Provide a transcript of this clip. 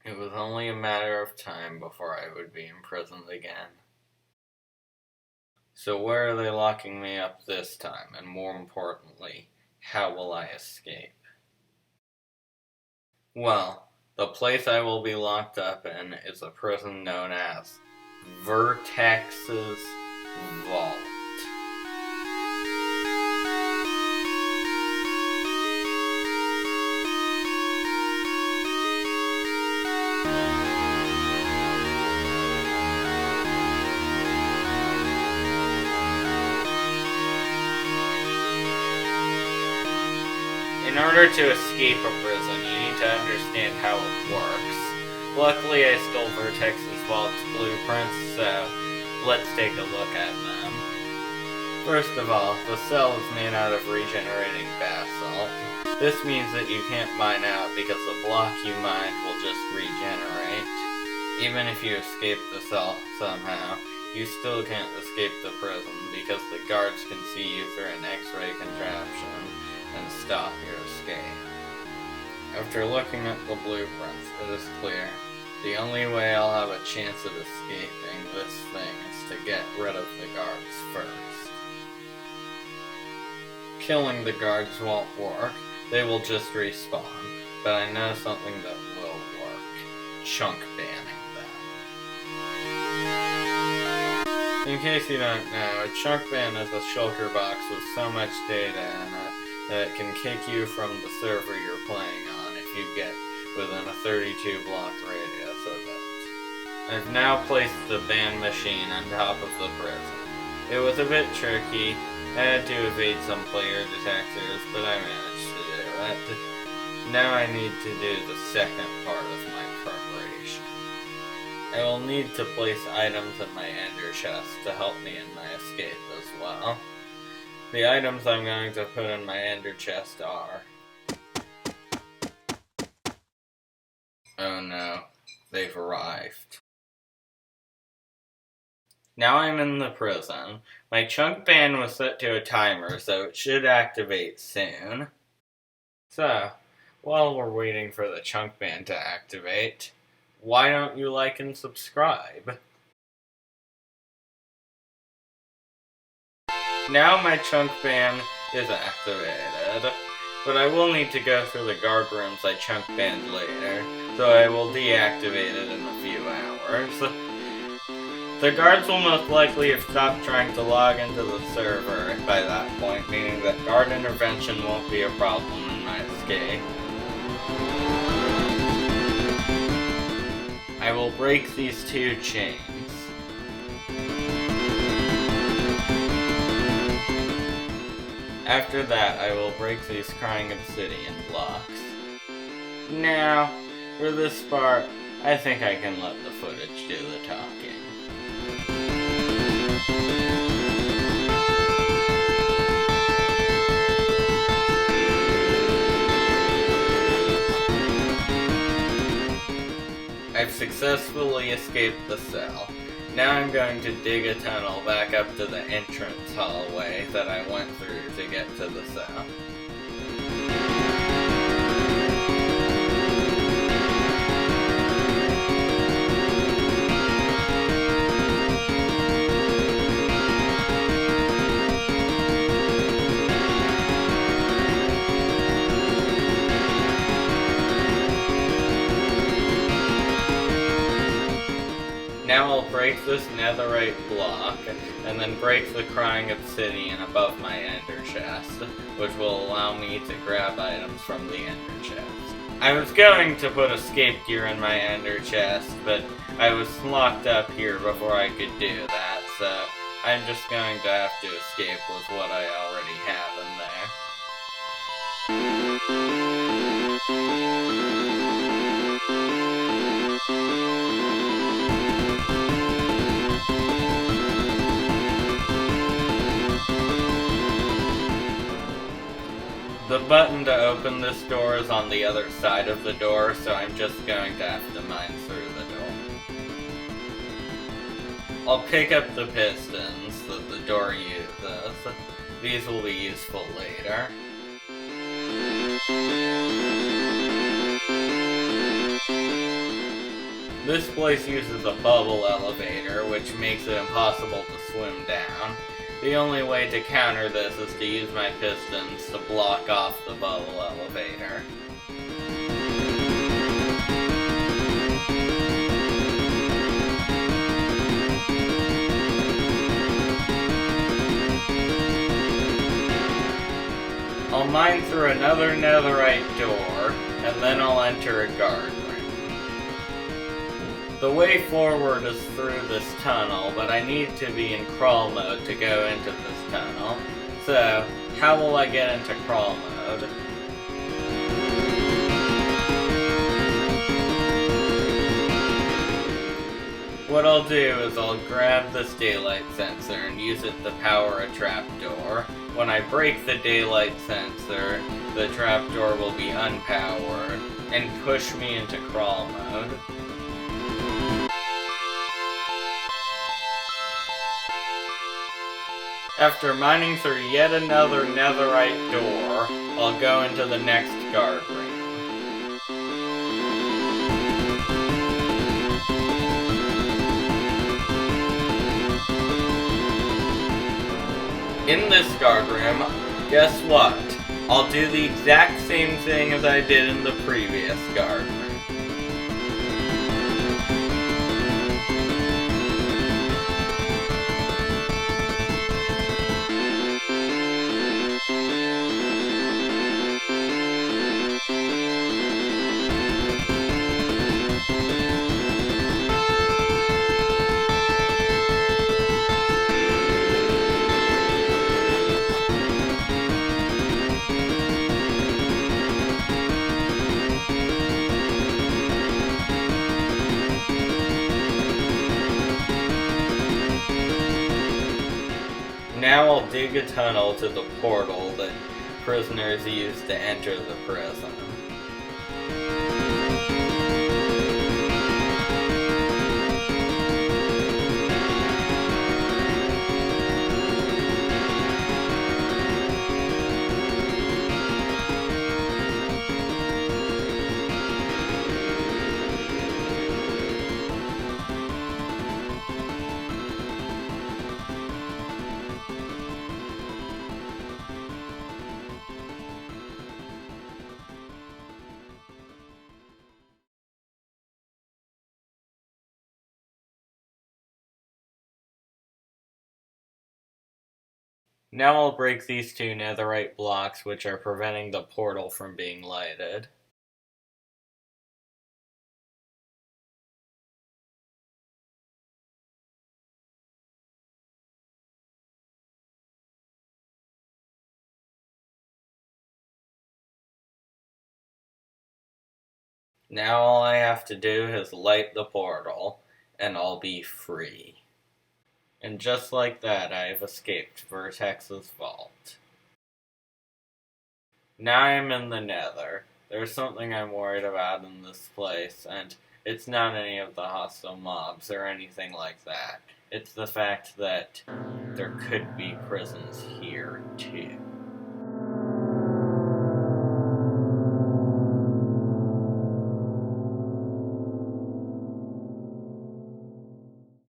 It was only a matter of time before I would be imprisoned again. So where are they locking me up this time? And more importantly, how will I escape? Well, the place I will be locked up in is a prison known as Vertex's Vault. In order to escape a prison, you need to understand how it works. Luckily, I stole Vertex's Vault's blueprints, so let's take a look at them. First of all, the cell is made out of regenerating basalt. This means that you can't mine out because the block you mined will just regenerate. Even if you escape the cell somehow, you still can't escape the prison because the guards can see you through an X-ray contraption and stop your escape. After looking at the blueprints, it is clear the only way I'll have a chance of escaping this thing is to get rid of the guards first. Killing the guards won't work, they will just respawn, but I know something that will work: chunk banning them. In case you don't know, a chunk ban is a shulker box with so much data in it that it can kick you from the server you're playing on if you get within a 32 block radius of it. I've now placed the ban machine on top of the prison. It was a bit tricky. I had to evade some player detectors, but I managed to do it. Now I need to do the second part of my preparation. I will need to place items in my ender chest to help me in my escape as well. The items I'm going to put in my ender chest are... Oh no, they've arrived. Now I'm in the prison. My chunk ban was set to a timer, so it should activate soon. So, while we're waiting for the chunk ban to activate, why don't you like and subscribe? Now my chunk ban is activated, but I will need to go through the guard rooms I chunk banned later, so I will deactivate it in a few hours. The guards will most likely have stopped trying to log into the server by that point, meaning that guard intervention won't be a problem in my escape. I will break these two chains. After that, I will break these crying obsidian blocks. Now, for this part, I think I can let the footage do the talking. I've successfully escaped the cell. Now I'm going to dig a tunnel back up to the entrance hallway that I went through to get to the cell. Now I'll break this netherite block, and then break the crying obsidian above my ender chest, which will allow me to grab items from the ender chest. I was going to put escape gear in my ender chest, but I was locked up here before I could do that, so I'm just going to have to escape with what I already have in there. The button to open this door is on the other side of the door, so I'm just going to have to mine through the door. I'll pick up the pistons that the door uses. These will be useful later. This place uses a bubble elevator, which makes it impossible to swim down. The only way to counter this is to use my pistons to block off the bubble elevator. I'll mine through another netherite door, and then I'll enter a guard ring. The way forward is through this tunnel, but I need to be in crawl mode to go into this tunnel. So, how will I get into crawl mode? What I'll do is I'll grab this daylight sensor and use it to power a trapdoor. When I break the daylight sensor, the trapdoor will be unpowered and push me into crawl mode. After mining through yet another netherite door, I'll go into the next guard ring. In this guard room, guess what? I'll do the exact same thing as I did in the previous guard room. Now I'll dig a tunnel to the portal that prisoners use to enter the prison. Now I'll break these two netherite blocks which are preventing the portal from being lighted. Now all I have to do is light the portal, and I'll be free. And just like that, I have escaped Vertex's vault. Now I'm in the Nether. There's something I'm worried about in this place, and it's not any of the hostile mobs or anything like that. It's the fact that there could be prisons here, too.